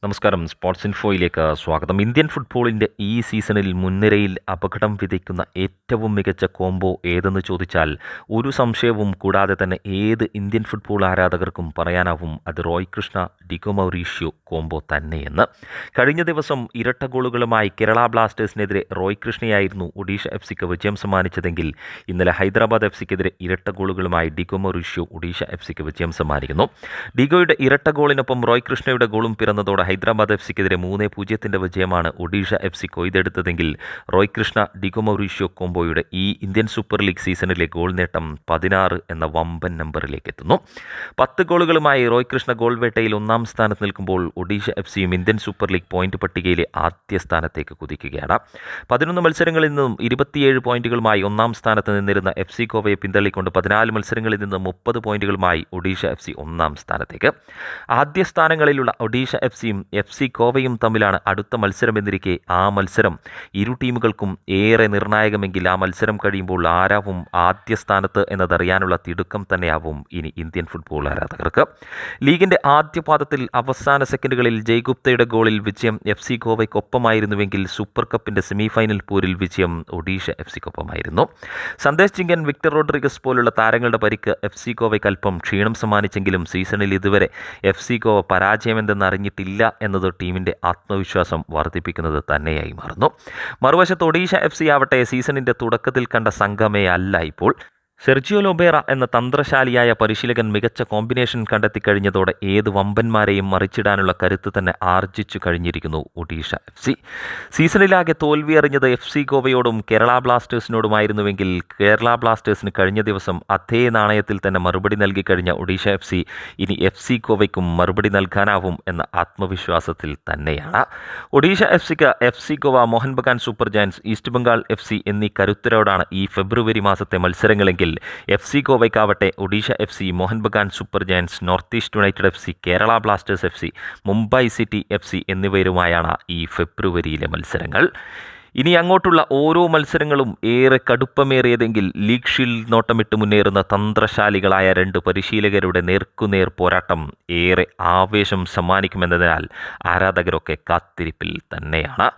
നമസ്കാരം. സ്പോർട്സ് ഇൻഫോയിലേക്ക് സ്വാഗതം. ഇന്ത്യൻ ഫുട്ബോളിൻ്റെ ഈ സീസണിൽ മുൻനിരയിൽ അപകടം വിതയ്ക്കുന്ന ഏറ്റവും മികച്ച കോംബോ ഏതെന്ന് ചോദിച്ചാൽ ഒരു സംശയവും കൂടാതെ തന്നെ ഏത് ഇന്ത്യൻ ഫുട്ബോൾ ആരാധകർക്കും പറയാനാവും അത് Roy Krishna Diego Mauricio combo തന്നെയെന്ന്. കഴിഞ്ഞ ദിവസം ഇരട്ട ഗോളുകളുമായി കേരള ബ്ലാസ്റ്റേഴ്സിനെതിരെ റോയ് കൃഷ്ണയായിരുന്നു ഒഡീഷ എഫ് സിക്ക് വിജയം സമ്മാനിച്ചതെങ്കിൽ ഇന്നലെ ഹൈദരാബാദ് എഫ് സിക്കെതിരെ ഇരട്ട ഗോളുകളുമായി ഡിഗോ മൗറീഷ്യോ ഒഡീഷ എഫ് സിക്ക് വിജയം സമ്മാനിക്കുന്നു. ഡിഗോയുടെ ഇരട്ട ഗോളിനൊപ്പം റോയ് കൃഷ്ണയുടെ ഗോളും പിറന്നതോടെ ഹൈദരാബാദ് എഫ് സിക്കെതിരെ 3-0 വിജയമാണ് ഒഡീഷ എഫ് സി കൊയ്തെടുത്തതെങ്കിൽ റോയ് കൃഷ്ണ ഡിഗോ മൗറീഷ്യോ കോംബോയുടെ ഈ ഇന്ത്യൻ സൂപ്പർ ലീഗ് സീസണിലെ ഗോൾ നേട്ടം 16 എന്ന വമ്പൻ നമ്പറിലേക്ക് എത്തുന്നു. 10 ഗോളുകളുമായി റോയ് കൃഷ്ണ ഗോൾ വേട്ടയിൽ 1-ാം സ്ഥാനത്ത് നിൽക്കുമ്പോൾ ഒഡീഷ എഫ് സിയും ഇന്ത്യൻ സൂപ്പർ ലീഗ് പോയിന്റ് പട്ടികയിലെ ആദ്യ സ്ഥാനത്തേക്ക് കുതിക്കുകയാണ്. 11 മത്സരങ്ങളിൽ നിന്നും 27 പോയിന്റുകളുമായി 1-ാം സ്ഥാനത്ത് നിന്നിരുന്ന എഫ് സി ഗോവയെ പിന്തള്ളിക്കൊണ്ട് 14 മത്സരങ്ങളിൽ നിന്ന് 30 പോയിന്റുകളുമായി ഒഡീഷ എഫ് സി 1-ാം സ്ഥാനത്തേക്ക്. ആദ്യ സ്ഥാനങ്ങളിലുള്ള ഒഡീഷ എഫ് സിയും എഫ് സി ഗോവയും തമ്മിലാണ് അടുത്ത മത്സരമെന്നിരിക്കെ ആ മത്സരം ഇരു ടീമുകൾക്കും ഏറെ നിർണായകമെങ്കിൽ ആ മത്സരം കഴിയുമ്പോൾ ആരാവും ആദ്യ സ്ഥാനത്ത് എന്നതറിയാനുള്ള തിടുക്കം തന്നെയാവും ഇനി ഇന്ത്യൻ ഫുട്ബോൾ ആരാധകർക്ക്. ലീഗിൻ്റെ ആദ്യ പാദത്തിൽ അവസാന സെക്കൻഡുകളിൽ ജയ്ഗുപ്തയുടെ ഗോളിൽ വിജയം എഫ് സി ഗോവയ്ക്കൊപ്പമായിരുന്നുവെങ്കിൽ സൂപ്പർ കപ്പിൻ്റെ സെമിഫൈനൽ പോരിൽ വിജയം ഒഡീഷ എഫ് സിക്കൊപ്പമായിരുന്നു. സന്ദേശ് ചിങ്കൻ, വിക്ടർ റോഡ്രിഗസ് പോലുള്ള താരങ്ങളുടെ പരിക്ക് എഫ് സി ഗോവയ്ക്ക് അല്പം ക്ഷീണം സമ്മാനിച്ചെങ്കിലും സീസണിൽ ഇതുവരെ എഫ് സി ഗോവ പരാജയമെന്തെന്നറിഞ്ഞിട്ടില്ല എന്നത് ടീമിൻ്റെ ആത്മവിശ്വാസം വർദ്ധിപ്പിക്കുന്നത് തന്നെയായി മാറുന്നു. മറുവശത്ത് ഒഡീഷ എഫ് സി ആവട്ടെ സീസണിൻ്റെ തുടക്കത്തിൽ കണ്ട സംഘമേ അല്ല ഇപ്പോൾ. സെർജിയോ ലോബേറ എന്ന തന്ത്രശാലിയായ പരിശീലകൻ മികച്ച കോമ്പിനേഷൻ കണ്ടെത്തിക്കഴിഞ്ഞതോടെ ഏത് വമ്പന്മാരെയും മറിച്ചിടാനുള്ള കരുത്ത് തന്നെ ആർജിച്ചു കഴിഞ്ഞിരിക്കുന്നു ഒഡീഷ എഫ് സി. സീസണിലാകെ തോൽവി അറിഞ്ഞത് എഫ് സി ഗോവയോടും കേരള ബ്ലാസ്റ്റേഴ്സിനോടുമായിരുന്നുവെങ്കിൽ കേരള ബ്ലാസ്റ്റേഴ്സിന് കഴിഞ്ഞ ദിവസം അതേ നാണയത്തിൽ തന്നെ മറുപടി നൽകി കഴിഞ്ഞ ഒഡീഷ എഫ് സി ഇനി എഫ് സി ഗോവയ്ക്കും മറുപടി നൽകാനാവും എന്ന ആത്മവിശ്വാസത്തിൽ തന്നെയാണ്. ഒഡീഷ എഫ് സിക്ക് F C Goa, Mohun Bagan Super Giants, East Bengal F C എന്നീ കരുത്തരോടാണ് ഈ ഫെബ്രുവരി മാസത്തെ മത്സരങ്ങളെങ്കിൽ എഫ് സി ഗോവയ്ക്കാവട്ടെ Odisha F C, Mohun Bagan Super Giants, North East United F C, Kerala Blasters F C, Mumbai city F C എന്നിവരുമായാണ് ഈ ഫെബ്രുവരിയിലെ മത്സരങ്ങൾ. ഇനി അങ്ങോട്ടുള്ള ഓരോ മത്സരങ്ങളും ഏറെ കടുപ്പമേറിയതെങ്കിൽ ലീഗ് ഷീൽഡ് നോട്ടമിട്ട് മുന്നേറുന്ന തന്ത്രശാലികളായ 2 പരിശീലകരുടെ നേർക്കുനേർ പോരാട്ടം ഏറെ ആവേശം സമ്മാനിക്കുമെന്നതിനാൽ ആരാധകരൊക്കെ കാത്തിരിപ്പിൽ തന്നെയാണ്.